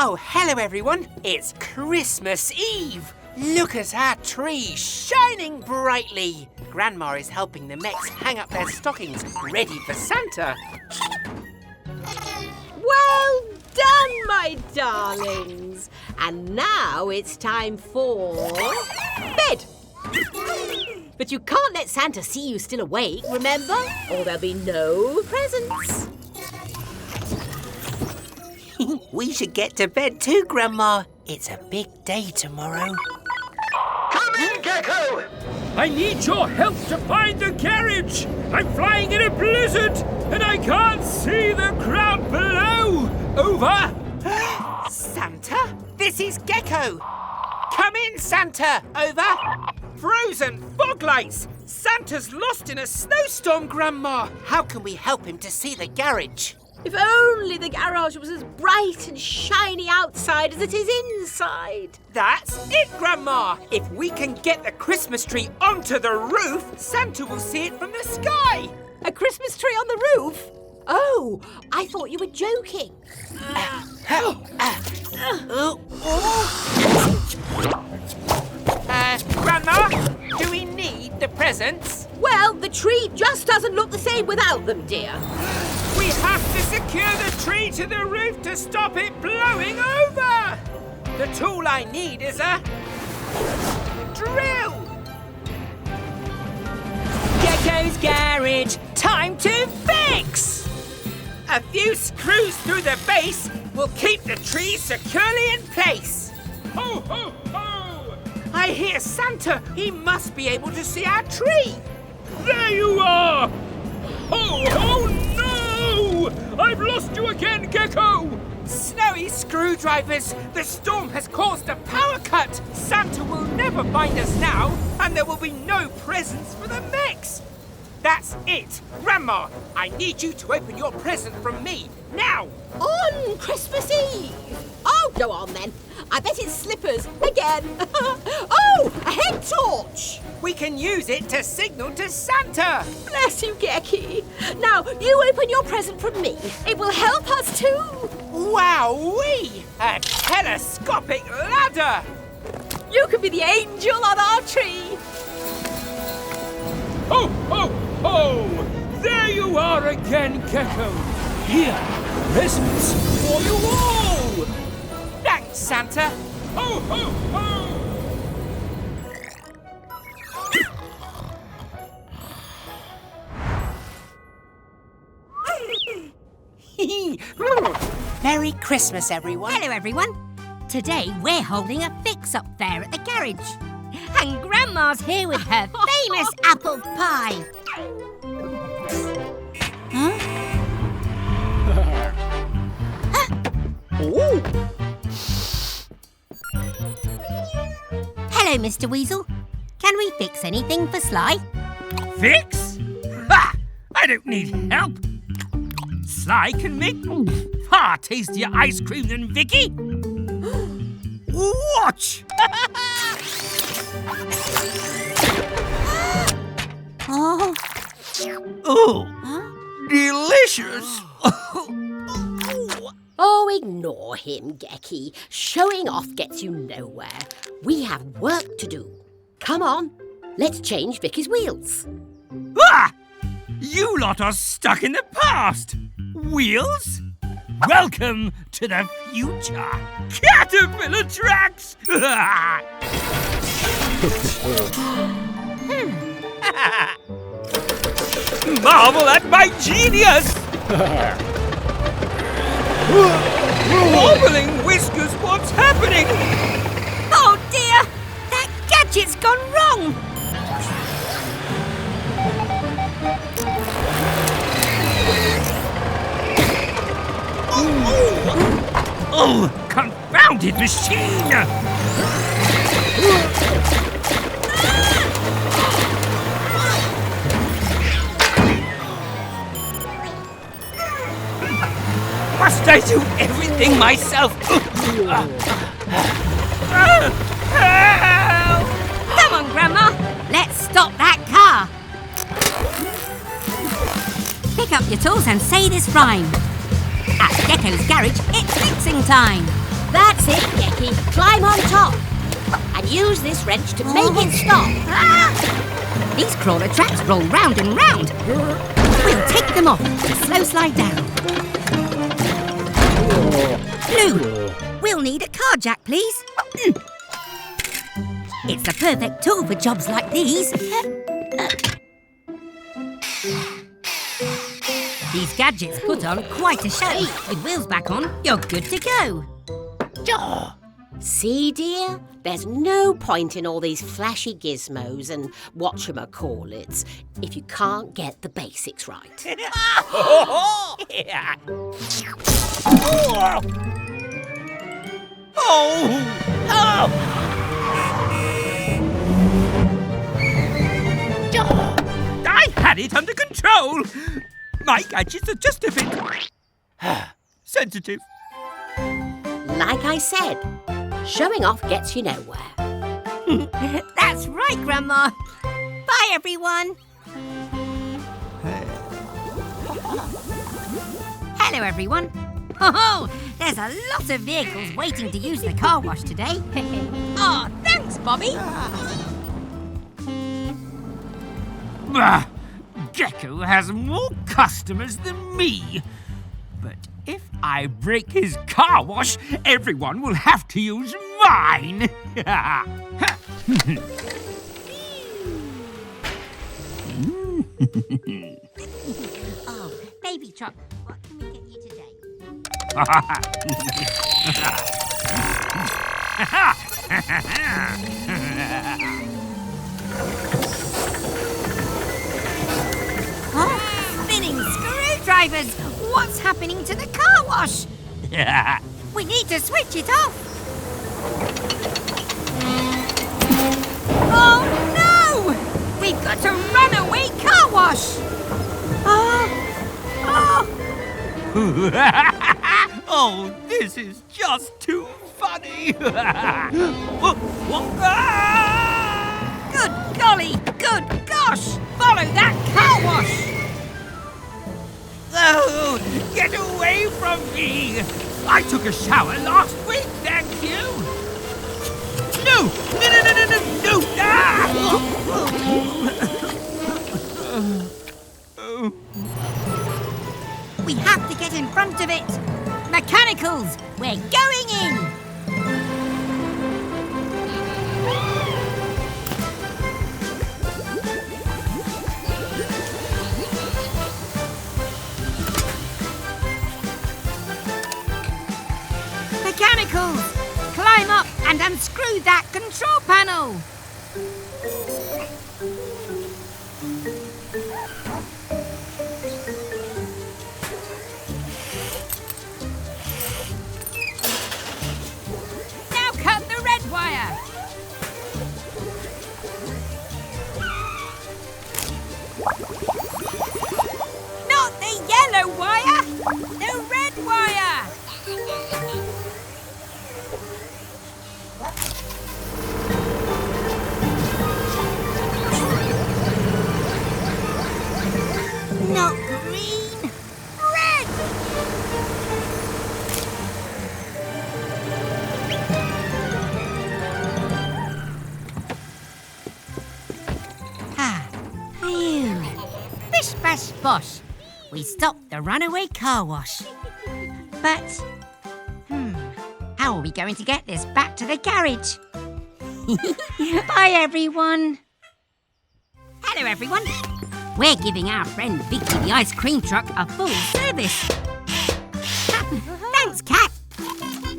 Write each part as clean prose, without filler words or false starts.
Oh, hello everyone. It's Christmas Eve. Look at our tree shining brightly. Grandma is helping the Mechs hang up their stockings, ready for Santa. Well done, my darlings. And now it's time for bed. But you can't let Santa see you still awake, remember? Or there'll be no presents. We should get to bed too, Grandma. It's a big day tomorrow. Come in, Gecko! I need your help to find the garage. I'm flying in a blizzard and I can't see the crowd below. Over. Santa? This is Gecko. Come in, Santa. Over. Frozen fog lights. Santa's lost in a snowstorm, Grandma. How can we help him to see the garage? If only the garage was as bright and shiny outside as it is inside. That's it, Grandma. If we can get the Christmas tree onto the roof, Santa will see it from the sky. A Christmas tree on the roof? Oh, I thought you were joking. Grandma, do we need the presents? Well, the tree just doesn't look the same without them, dear. We have to secure the tree to the roof to stop it blowing over. The tool I need is a drill. Gecko's garage, time to fix. A few screws through the base will keep the tree securely in place. Ho, ho, ho! I hear Santa. He must be able to see our tree. There you are! Oh no! I've lost you again, Gecko! Snowy screwdrivers! The storm has caused a power cut! Santa will never find us now, and there will be no presents for the Mechs! That's it! Grandma, I need you to open your present from me, now! On Christmas Eve! Oh, go on then. I bet it's slippers again. Oh, a head torch! We can use it to signal to Santa! Bless you, Gecky. Now, you open your present from me. It will help us too. Wowee! A telescopic ladder! You can be the angel on our tree. Ho, ho, ho! There you are again, Gecko. Here, presents for you all! Thanks, Santa! Ho, ho, ho! Merry Christmas, everyone. Hello, everyone. Today we're holding a fix-up fair at the garage. And Grandma's here with her famous apple pie. Huh? Hello, Mr. Weasel. Can we fix anything for Sly? Fix? Ha! I don't need help. Sly can make far tastier ice cream than Vicky. Watch! Oh. Oh, Huh? delicious! Oh, ignore him, Gecky. Showing off gets you nowhere. We have work to do. Come on, let's change Vicky's wheels. Ah! You lot are stuck in the past. Wheels? Welcome to the future. Caterpillar tracks! Marvel at my genius! Wobbling whiskers, what's happening? Oh, dear! That gadget's gone wrong! Oh, confounded machine! Must I do everything myself? Help! Come on, Grandma. Let's stop that car. Pick up your tools and say this rhyme. At Gecko's garage, it's fixing time. That's it, Gecky. Climb on top. And use this wrench to make it stop. These crawler tracks roll round and round. We'll take them off to slow slide down. Blue, we'll need a car jack, please. It's the perfect tool for jobs like these. These gadgets put on quite a show. With wheels back on, you're good to go. See, dear? There's no point in all these flashy gizmos and whatchamacallits if you can't get the basics right. I had it under control. My gadgets are just a bit sensitive. Like I said, showing off gets you nowhere. That's right, Grandma. Bye, everyone. Hello, everyone. Oh, there's a lot of vehicles waiting to use the car wash today. Oh, thanks, Bobby. Bah, Gecko has more customers than me. But if I break his car wash, everyone will have to use mine. Oh, baby truck, what can we get you today? Spinning screwdrivers! What's happening to the car wash? We need to switch it off. Oh no! We've got a runaway car wash. Oh, this is just too funny. Good golly, good gosh! Follow that car wash! Oh, get away from me! I took a shower last week, thank you! No! No, no, no, no, no, no! Ah! We have to get in front of it! Mechanicals, we're going in! Mechanicals, climb up and unscrew that control panel! Now cut the red wire! Not the yellow wire! The red wire! Not green, red! Phew. Bish bash bosh. We stopped the runaway car wash. But, how are we going to get this back to the garage? Bye, everyone. Hello, everyone. We're giving our friend Vicky the ice cream truck a full service. Thanks, Kat.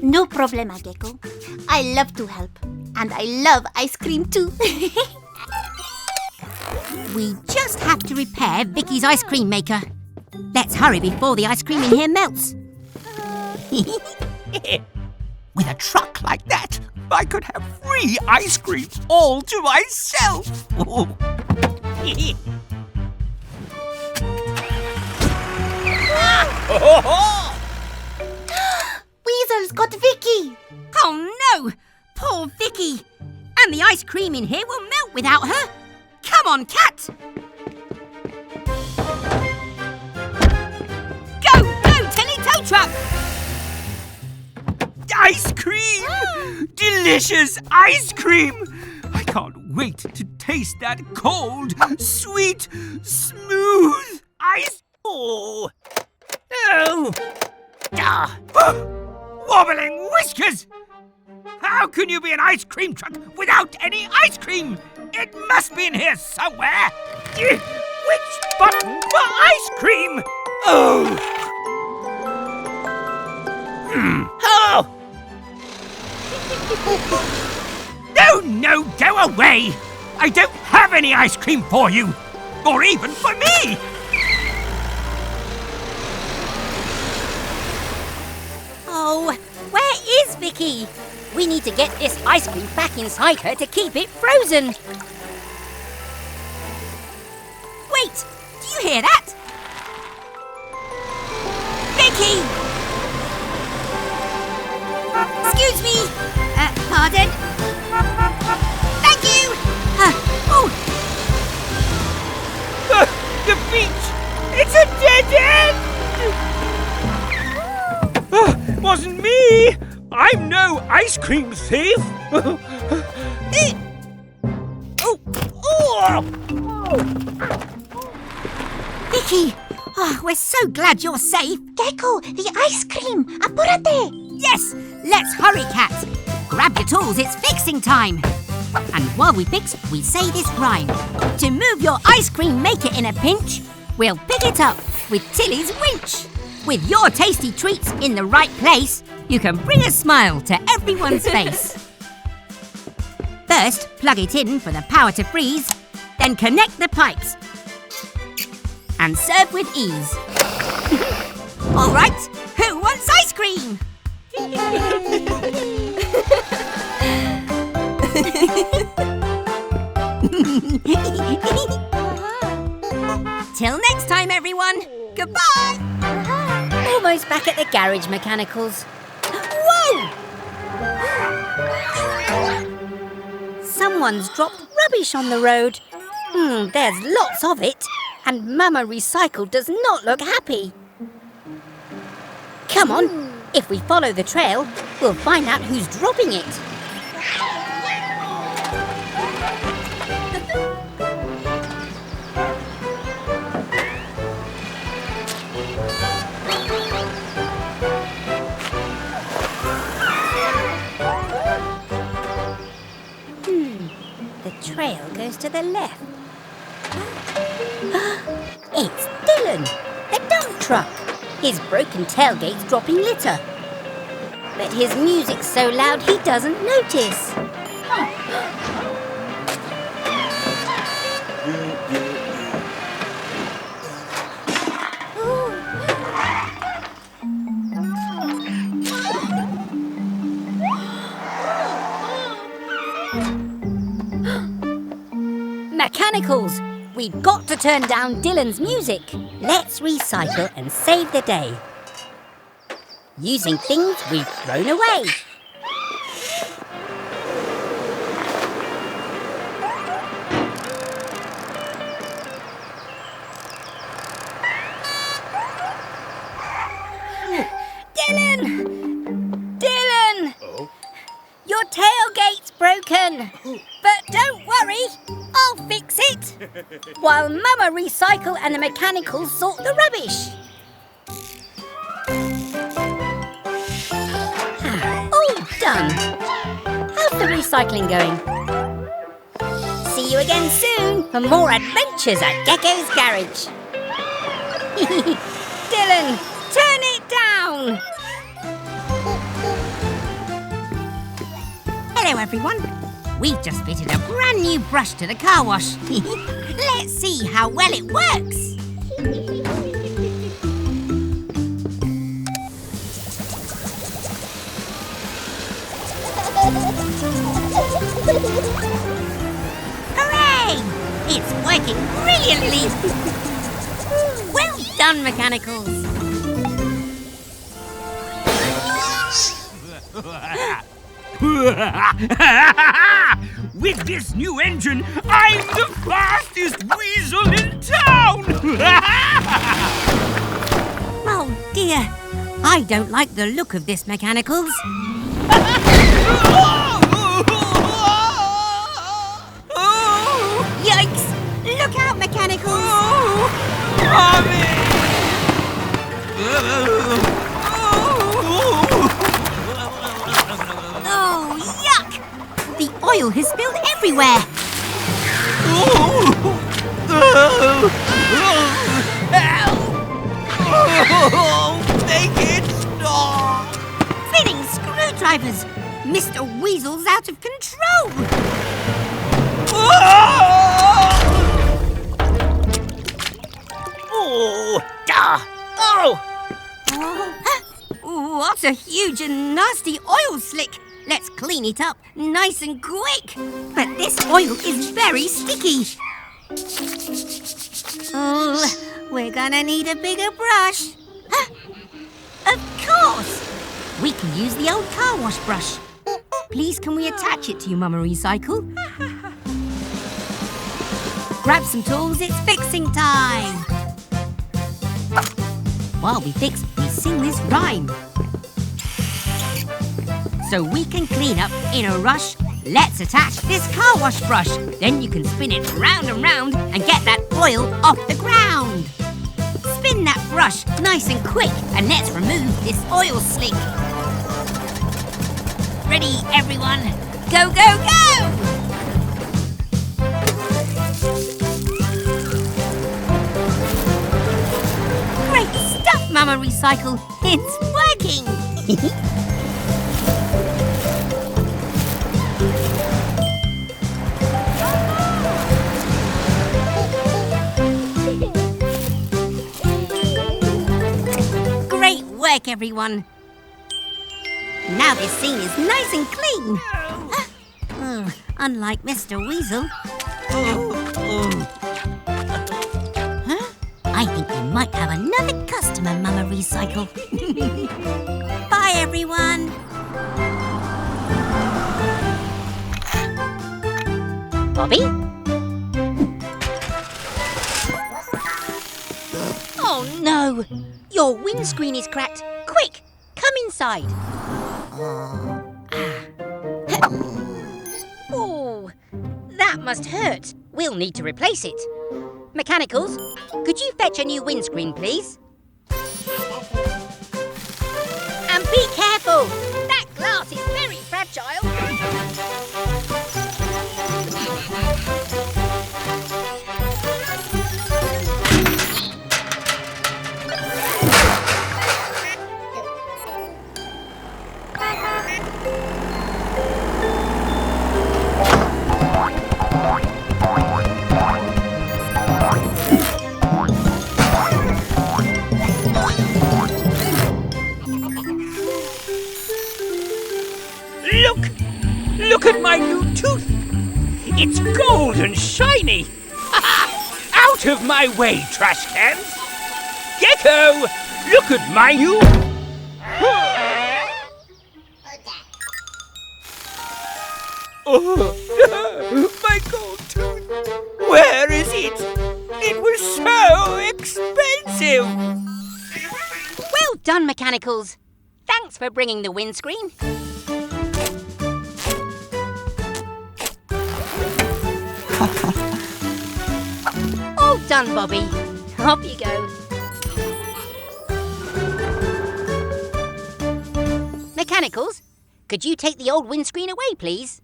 No problema, Gecko. I love to help. And I love ice cream too. We just have to repair Vicky's ice cream maker. Let's hurry before the ice cream in here melts. With a truck like that, I could have free ice cream all to myself. Weasel's got Vicky. Oh no! Poor Vicky! And the ice cream in here will melt without her. Come on, Kat! Go, go, Tilly tow truck! Ice cream! delicious ice cream! I can't wait to taste that cold, sweet, smooth ice. Oh! Oh! Ah! Wobbling whiskers! How can you be an ice cream truck without any ice cream? It must be in here somewhere. Which button for ice cream? Oh! Oh! No, go away! I don't have any ice cream for you! Or even for me! Oh, where is Vicky? We need to get this ice cream back inside her to keep it frozen. Wait, do you hear that? Vicky! Excuse me. Pardon? Thank you. Oh. The beach! It's a dead end! Wasn't me! I'm no ice cream thief! Vicky! Oh, we're so glad you're safe. Gecko, the ice cream! Apúrate! Yes, let's hurry, Cat. Grab your tools, it's fixing time. And while we fix, we say this rhyme. To move your ice cream, make it in a pinch. We'll pick it up with Tilly's winch. With your tasty treats in the right place, you can bring a smile to everyone's face. First, plug it in for the power to freeze. Then connect the pipes. And serve with ease. All right, who wants ice cream? Till next time, everyone. Goodbye. Almost back at the garage, Mechanicals. Whoa! Someone's dropped rubbish on the road. There's lots of it. And Mama Recycle does not look happy. Come on, if we follow the trail, we'll find out who's dropping it. The trail goes to the left. It's Dylan, the dump truck. His broken tailgate's dropping litter. But his music's so loud he doesn't notice. Mechanicals! We've got to turn down Dylan's music. Let's recycle and save the day. Using things we've thrown away. Dylan! Dylan! Oh? Your tailgate's broken. But don't worry, I'll fix it. While Mama Recycle and the Mechanicals sort the rubbish. All done. How's the recycling going? See you again soon for more adventures at Gecko's Garage. Dylan, turn it down. Hello, everyone. We've just fitted a brand new brush to the car wash. Let's see how well it works. Hooray! It's working brilliantly. Well done, Mechanicals. With this new engine, I'm the fastest Weasel in town! Oh dear, I don't like the look of this, Mechanicals. Oh! Oh, yuck! The oil has spilled everywhere. Make it stop! Spinning screwdrivers! Mr. Weasel's out of control! What a huge and nasty oil slick! Let's clean it up nice and quick. But this oil is very sticky. Oh, we're gonna need a bigger brush. Of course! We can use the old car wash brush. Please, can we attach it to your Mama Recycle? Grab some tools, it's fixing time! While we fix, we sing this rhyme. So we can clean up in a rush. Let's attach this car wash brush. Then you can spin it round and round and get that oil off the ground. Spin that brush nice and quick and let's remove this oil slick. Ready, everyone? Go, go, go! Great stuff, Mama Recycle. It's working! Great work, everyone. Now this scene is nice and clean. Unlike Mr. Weasel. I think we might have another customer, Mama Recycle. Bye, everyone. Bobby? Oh, no. Your windscreen is cracked. Quick, come inside. Oh, that must hurt. We'll need to replace it. Mechanicals, could you fetch a new windscreen, please? And be careful! That glass is very fragile. Look at my new tooth! It's gold and shiny! Out of my way, trash cans! Gecko! Look at my new... Oh, my gold tooth! Where is it? It was so expensive! Well done, Mechanicals. Thanks for bringing the windscreen. All done, Bobby. Off you go. Mechanicals, could you take the old windscreen away, please?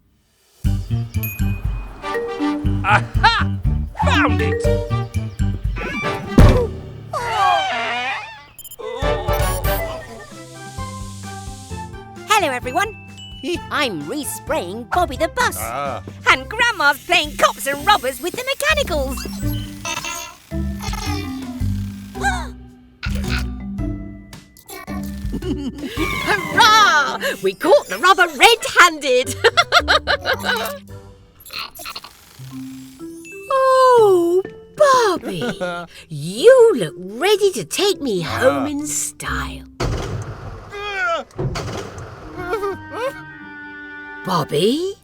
Aha! Found it! Hello, everyone. I'm re-spraying Bobby the bus. And Grandma's playing cops and robbers with the Mechanicals. Hurrah! We caught the robber red-handed. Oh, Bobby, you look ready to take me home in style. Bobby,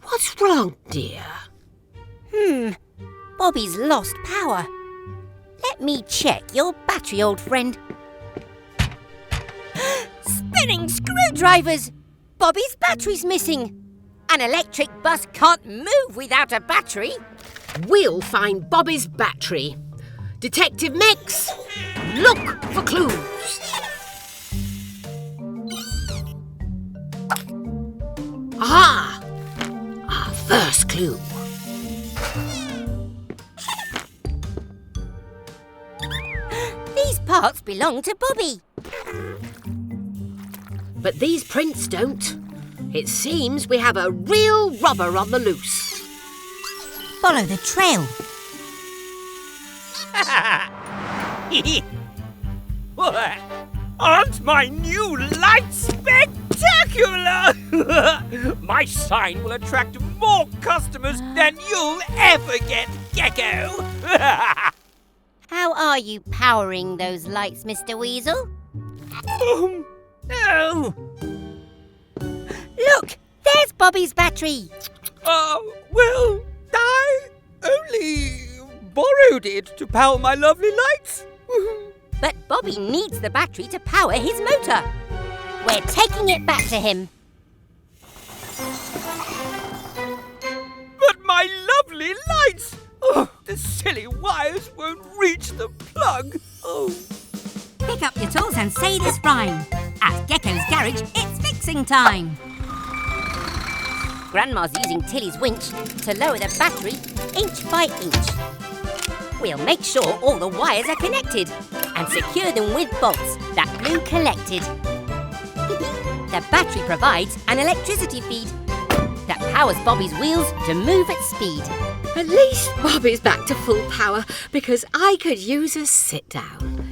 what's wrong, dear? Bobby's lost power. Let me check your battery, old friend. Spinning screwdrivers! Bobby's battery's missing. An electric bus can't move without a battery. We'll find Bobby's battery. Detective Mix, look for clues. Aha! Our first clue. These parts belong to Bobby. But these prints don't. It seems we have a real robber on the loose. Follow the trail. Aren't my new lights spectacular? My sign will attract more customers than you'll ever get, Gecko. How are you powering those lights, Mr. Weasel? Oh. Look, there's Bobby's battery. Well, I only borrowed it to power my lovely lights. But Bobby needs the battery to power his motor. We're taking it back to him. But my lovely lights! Oh, the silly wires won't reach the plug. Oh. Pick up your tools and say this rhyme. At Gecko's garage, it's fixing time. Grandma's using Tilly's winch to lower the battery inch by inch. We'll make sure all the wires are connected and secure them with bolts that Blue collected. The battery provides an electricity feed that powers Bobby's wheels to move at speed. At least Bobby's back to full power because I could use a sit down.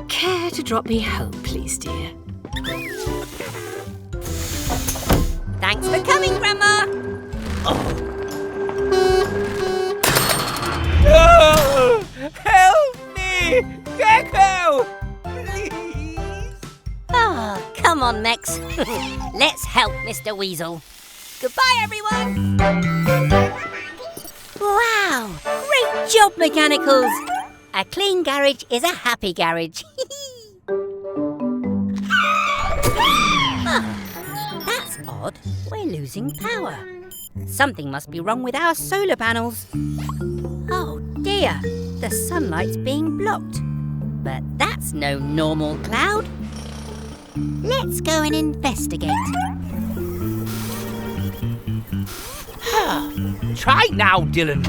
Care to drop me home, please, dear? Thanks for coming, Grandma. Oh, help me! Gecko! Please! Oh, come on, Mex. Let's help Mr. Weasel. Goodbye, everyone. Wow, great job, Mechanicals. A clean garage is a happy garage. That's odd. We're losing power. Something must be wrong with our solar panels. Oh dear, the sunlight's being blocked. But that's no normal cloud. Let's go and investigate. Try now, Dylan.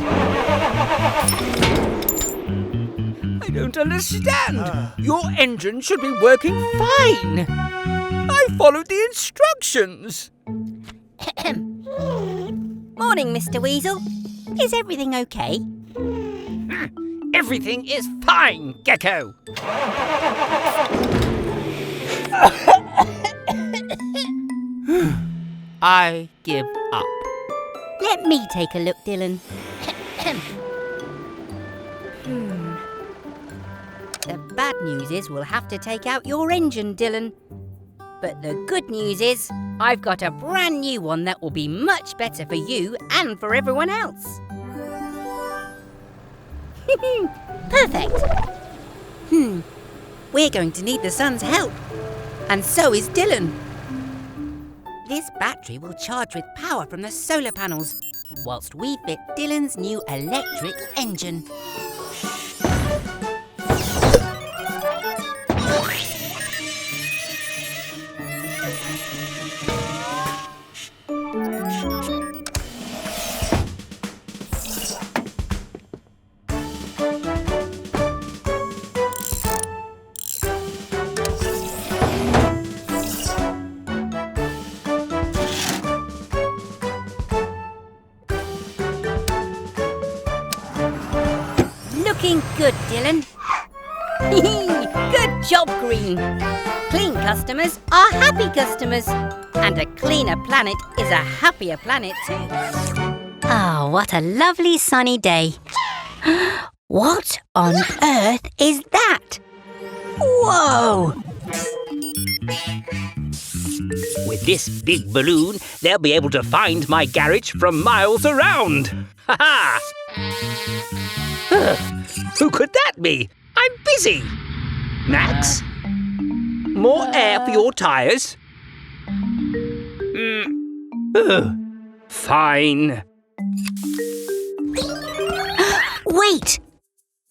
I don't understand. Your engine should be working fine. I followed the instructions. Morning, Mr. Weasel. Is everything okay? Everything is fine, Gecko. I give up. Let me take a look, Dylan. The bad news is we'll have to take out your engine, Dylan. But the good news is I've got a brand new one that will be much better for you and for everyone else. Perfect. We're going to need the sun's help. And so is Dylan. This battery will charge with power from the solar panels whilst we fit Dylan's new electric engine. Looking good, Dylan. Good job, Green. Clean customers are happy customers. And a cleaner planet is a happier planet too. Oh, what a lovely sunny day. What on earth is that? Whoa! With this big balloon, they'll be able to find my garage from miles around. Ha-ha! Who could that be? I'm busy. Max? More air for your tyres? Fine. Wait!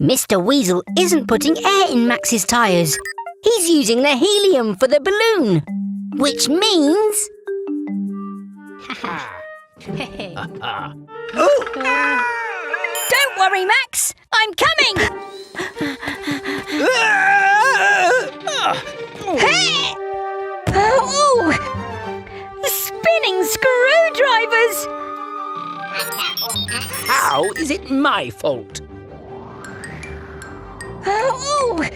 Mr. Weasel isn't putting air in Max's tyres. He's using the helium for the balloon, which means... Don't worry, Max. I'm coming. Hey! Oh! Spinning screwdrivers! How is it my fault? Oh!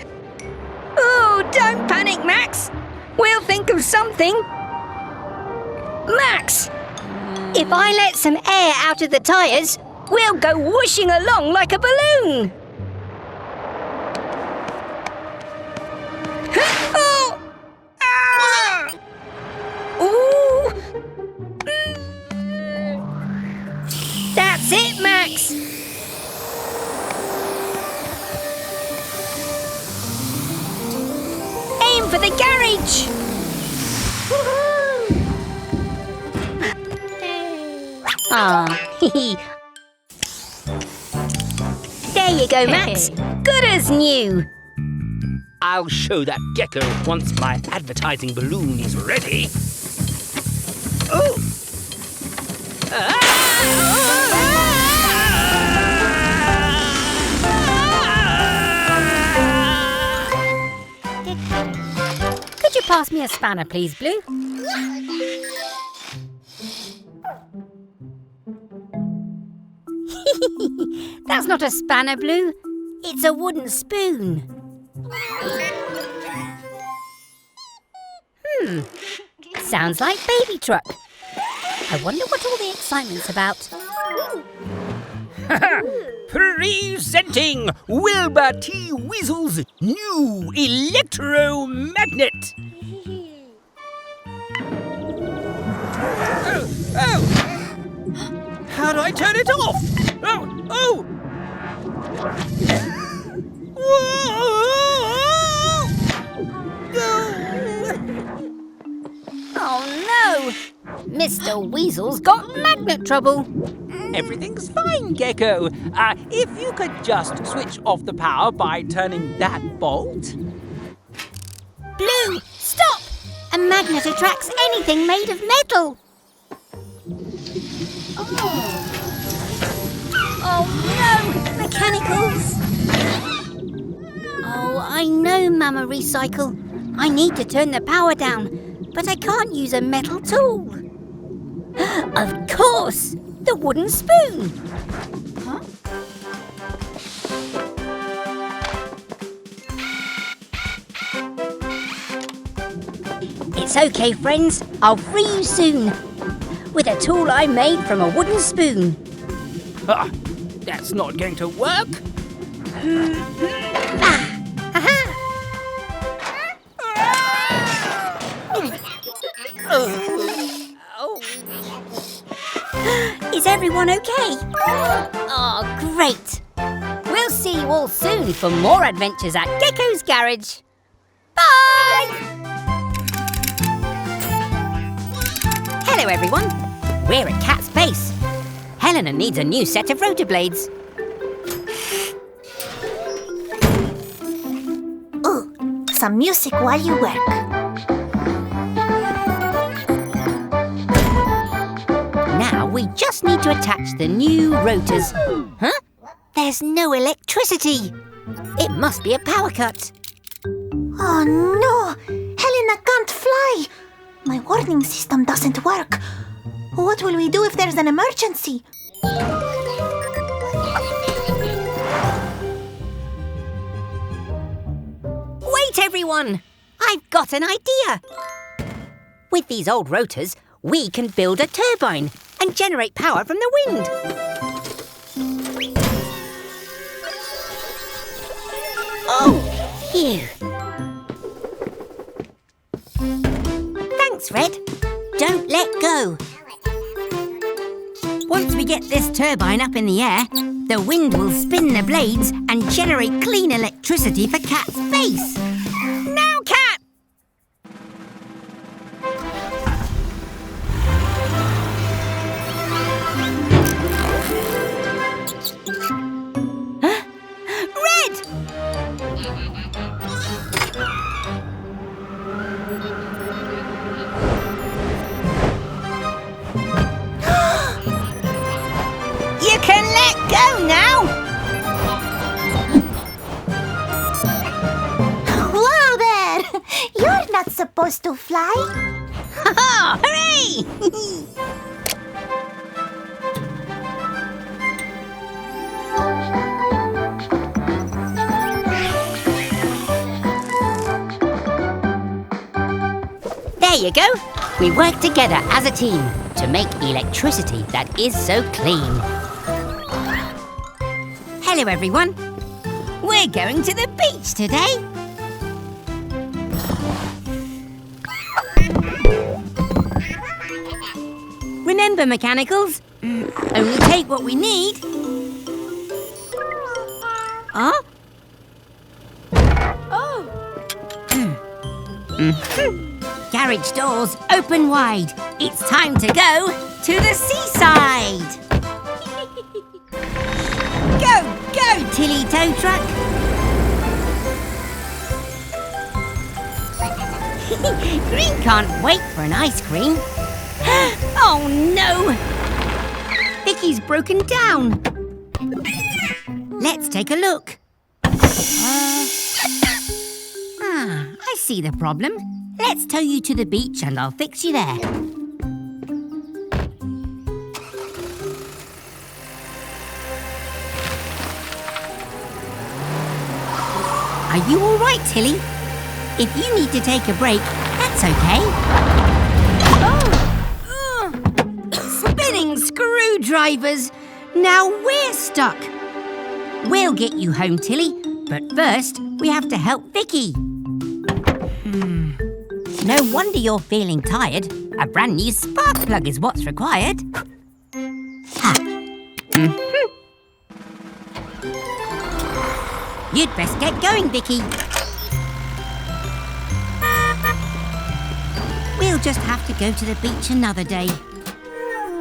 Oh, don't panic, Max. We'll think of something. Max, if I let some air out of the tyres, we'll go whooshing along like a balloon. Oh! Ah! Ooh! That's it, Max. Aim for the garage. Ah, there you go, Max. Good as new. I'll show that gecko once my advertising balloon is ready. Oh! Could you pass me a spanner, please, Blue? That's not a spanner, Blue. It's a wooden spoon. Sounds like baby truck. I wonder what all the excitement's about. Presenting Wilbur T. Weasel's new electromagnet. Oh! How do I turn it off? Oh! Oh no! Mr. Weasel's got magnet trouble. Everything's fine, Gecko. If you could just switch off the power by turning that bolt. Blue, stop! A magnet attracts anything made of metal. Oh no! Mechanicals! Oh, I know, Mama Recycle. I need to turn the power down, but I can't use a metal tool. Of course! The wooden spoon! Huh? It's okay, friends. I'll free you soon. With a tool I made from a wooden spoon. That's not going to work. Is everyone okay? Oh, great. We'll see you all soon for more adventures at Gecko's Garage. Bye! Hello, everyone. We're at Cat's Base. Helena needs a new set of rotor blades. Ooh, some music while you work. Now we just need to attach the new rotors. Huh? There's no electricity. It must be a power cut. Oh no! Helena can't fly! My warning system doesn't work. What will we do if there's an emergency? Wait, everyone! I've got an idea. With these old rotors, we can build a turbine and generate power from the wind. Oh, phew. Thanks, Red. Don't let go. Once we get this turbine up in the air, the wind will spin the blades and generate clean electricity for Cat's face. Now, Cat! Huh? You can let go now. Whoa there! You're not supposed to fly. Ha-ha! Hooray! There you go. We work together as a team to make electricity that is so clean. Hello, everyone. We're going to the beach today. Remember, mechanicals, only take what we need. Huh? Oh, Garage doors open wide. It's time to go to the seaside. Go, Tilly Tow Truck. Green can't wait for an ice cream. Oh no! Vicky's broken down. Let's take a look. I see the problem. Let's tow you to the beach and I'll fix you there. Are you all right, Tilly? If you need to take a break, that's okay. Spinning screwdrivers! Now we're stuck. We'll get you home, Tilly, but first we have to help Vicky. No wonder you're feeling tired. A brand new spark plug is what's required. You'd best get going, Vicky. We'll just have to go to the beach another day.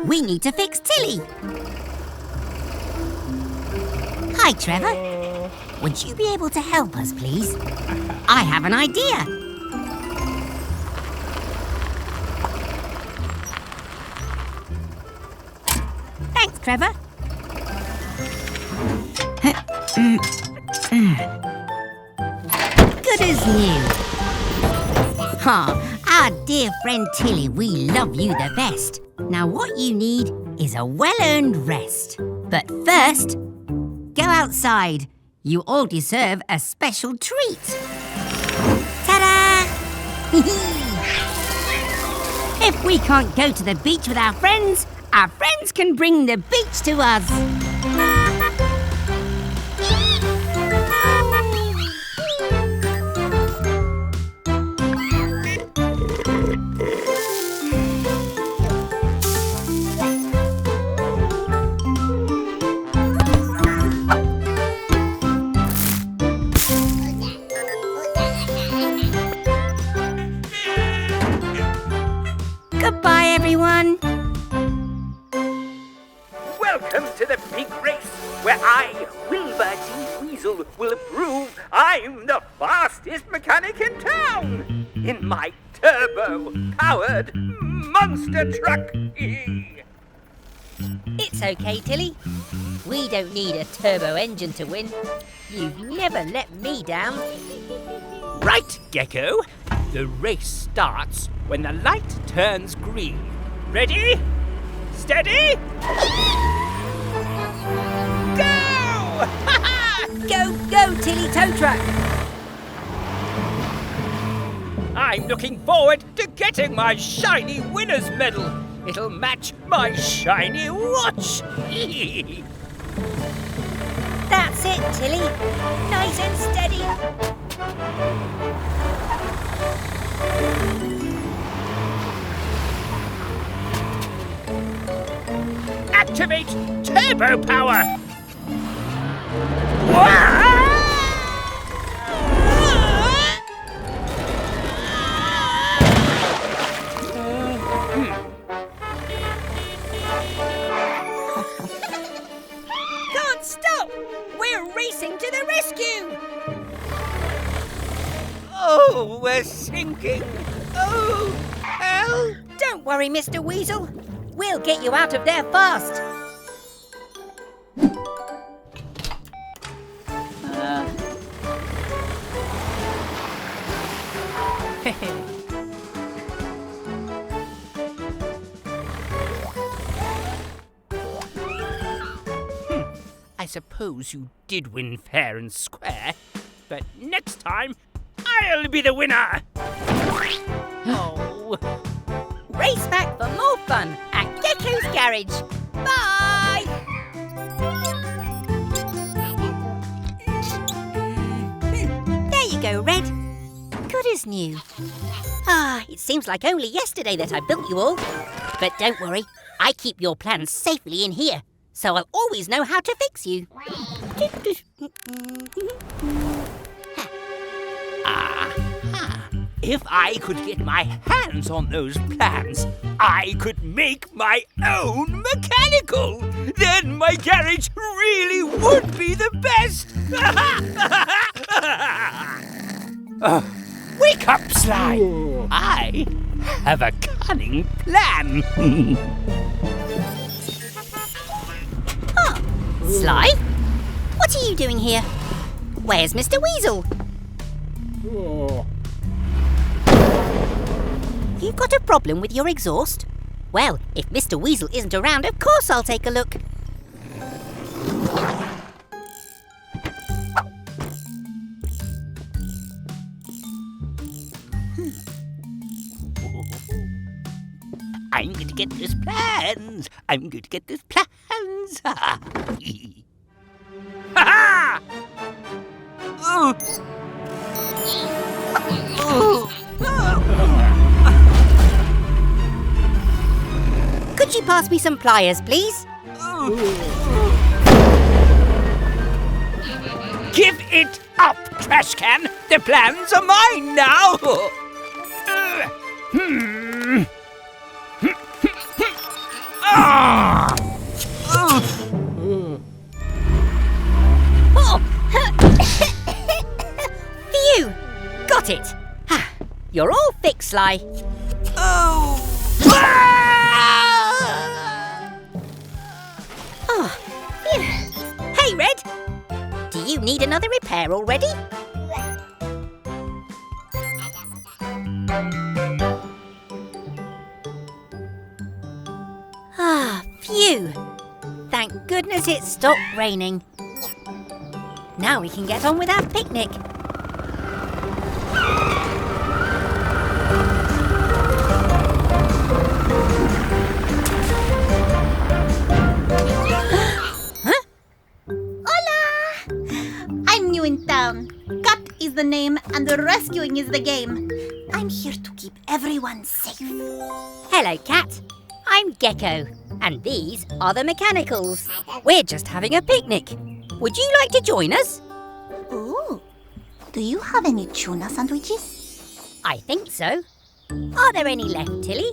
We need to fix Tilly. Hi, Trevor. Would you be able to help us, please? I have an idea. Thanks, Trevor. Good as new. Our dear friend Tilly, we love you the best. Now what you need is a well-earned rest. But first, go outside. You all deserve a special treat. Ta-da! If we can't go to the beach with our friends can bring the beach to us. Goodbye, everyone. Welcome to the big race, where I, Weasel, will prove I'm the fastest mechanic in town in my turbo-powered monster truck. it's okay, Tilly. We don't need a turbo engine to win. You've never let me down. Right, Gecko. The race starts when the light turns green. Ready? Steady? Go! Go, Tilly Tow Truck. I'm looking forward to getting my shiny winner's medal. It'll match my shiny watch. That's it, Tilly. Nice and steady. Activate turbo power. Can't stop. We're racing to the rescue. Oh, we're sinking. Oh, help! Don't worry, Mr. Weasel. We'll get you out of there fast. I suppose you did win fair and square, but next time, I'll be the winner! Oh. Race back for more fun at Gecko's Garage. Bye! There you go, Red. Good as new. It seems like only yesterday that I built you all. But don't worry, I keep your plans safely in here, so I'll always know how to fix you. If I could get my hands on those plans, I could make my own mechanical. Then my garage really would be the best. Wake up, Sly. I have a cunning plan. Sly? What are you doing here? Where's Mr. Weasel? You've got a problem with your exhaust? Well, if Mr. Weasel isn't around, of course I'll take a look. I'm going to get those plans. I'm going to get those plans. Ha-ha! Could you pass me some pliers, please? Give it up, trash can. The plans are mine now. Phew! Got it. You're all fixed, Sly. Phew. Hey, Red. Do you need another repair already? Phew. Thank goodness it stopped raining. Now we can get on with our picnic. In town. Cut is the name and the rescuing is the game. I'm here to keep everyone safe. Hello, Cat. I'm Gecko, and these are the mechanicals. We're just having a picnic. Would you like to join us? Ooh. Do you have any tuna sandwiches? I think so. Are there any left, Tilly?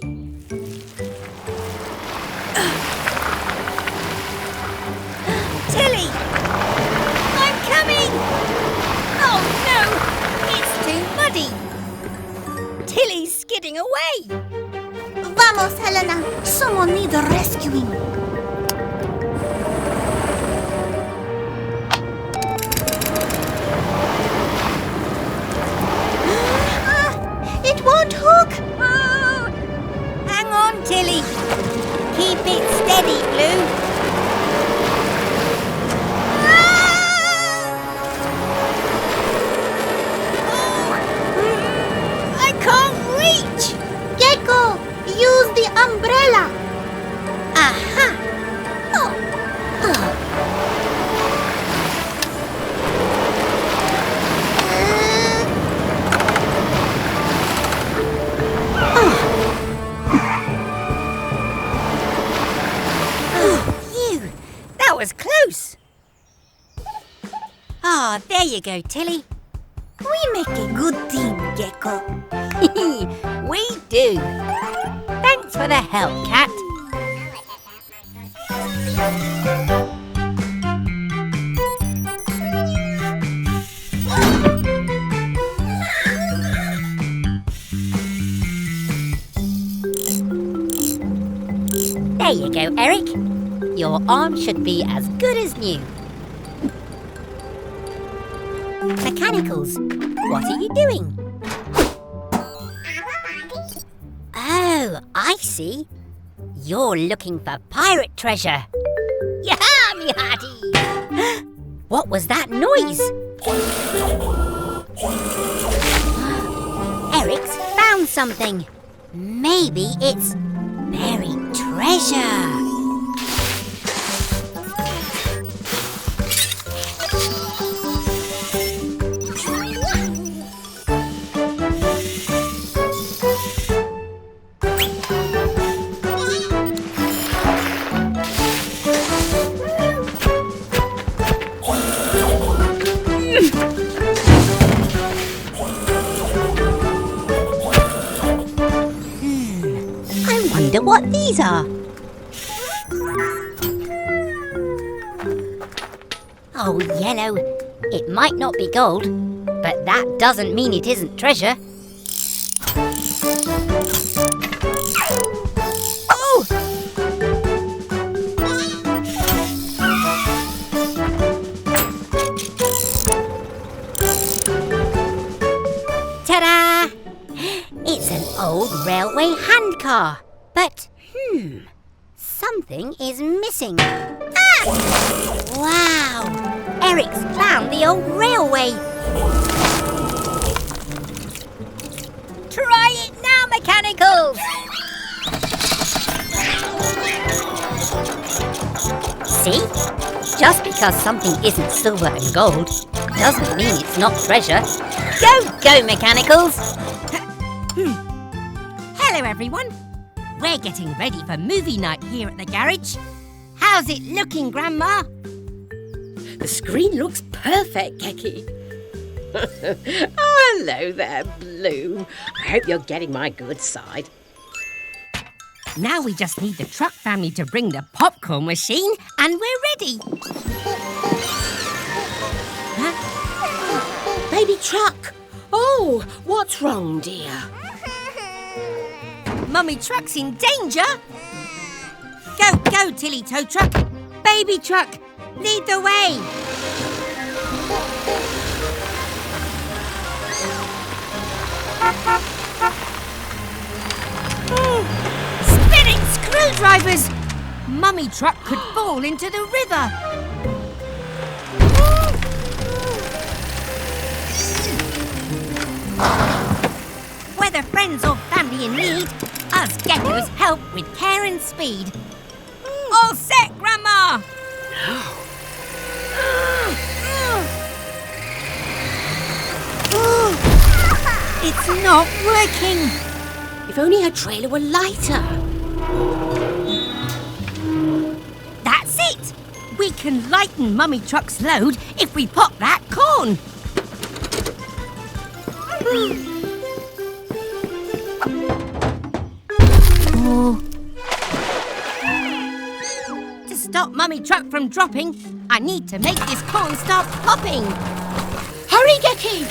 Tilly! I'm coming! Oh no! It's too muddy! Tilly's skidding away! Vamos, Helena! Someone needs rescuing! It won't hook! Oh! Hang on, Tilly! Keep it steady, Blue! Gecko, use the umbrella. Aha! Phew! That was close. There you go, Tilly. We make a good team, Gecko. We do. Thanks for the help, Cat. There you go, Eric. Your arm should be as good as new. Mechanicals, what are you doing? Oh, I see. You're looking for pirate treasure. Yaha, me hearty! What was that noise? Eric's found something. Maybe it's buried treasure. I wonder what these are. Oh, yellow. It might not be gold, but that doesn't mean it isn't treasure. Oh! Ta-da! It's an old railway handcar. But, something is missing. Ah! Wow! Eric's found the old railway. Try it now, mechanicals! See? Just because something isn't silver and gold doesn't mean it's not treasure. Go, mechanicals! Hello, everyone. We're getting ready for movie night here at the garage. How's it looking, Grandma? The screen looks perfect, Gecky. Oh, hello there, Blue. I hope you're getting my good side. Now we just need the truck family to bring the popcorn machine and we're ready. Huh? Baby truck. Oh, what's wrong, dear? Mummy Truck's in danger. Go, Tilly Tow Truck. Baby Truck, lead the way. Spinning screwdrivers. Mummy Truck could fall into the river. Whether friends or family in need, us geckos help with care and speed. All set, Grandma! It's not working. If only her trailer were lighter. That's it! We can lighten Mummy Truck's load if we pop that corn. To stop Mummy Truck from dropping, I need to make this corn start popping. Hurry, Gecky!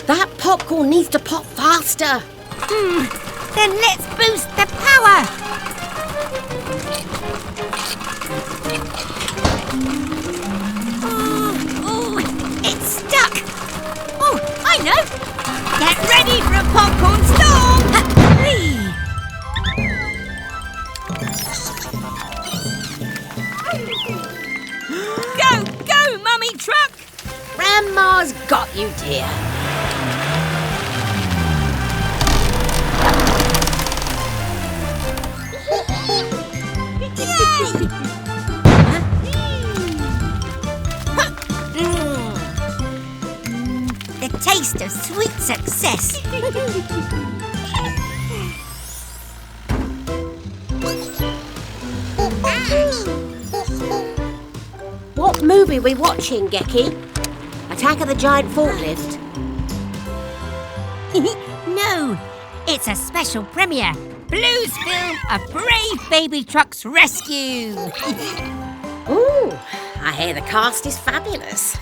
That popcorn needs to pop faster. Then let's boost the power. Oh, it's stuck. Oh, I know. Get ready for a popcorn storm. Go, Mummy Truck. Grandma's got you, dear. The taste of sweet success. What movie are we watching, Gecky? Attack of the Giant Forklift? No, it's a special premiere. Blue's film, A Brave Baby Truck's Rescue. Ooh, I hear the cast is fabulous.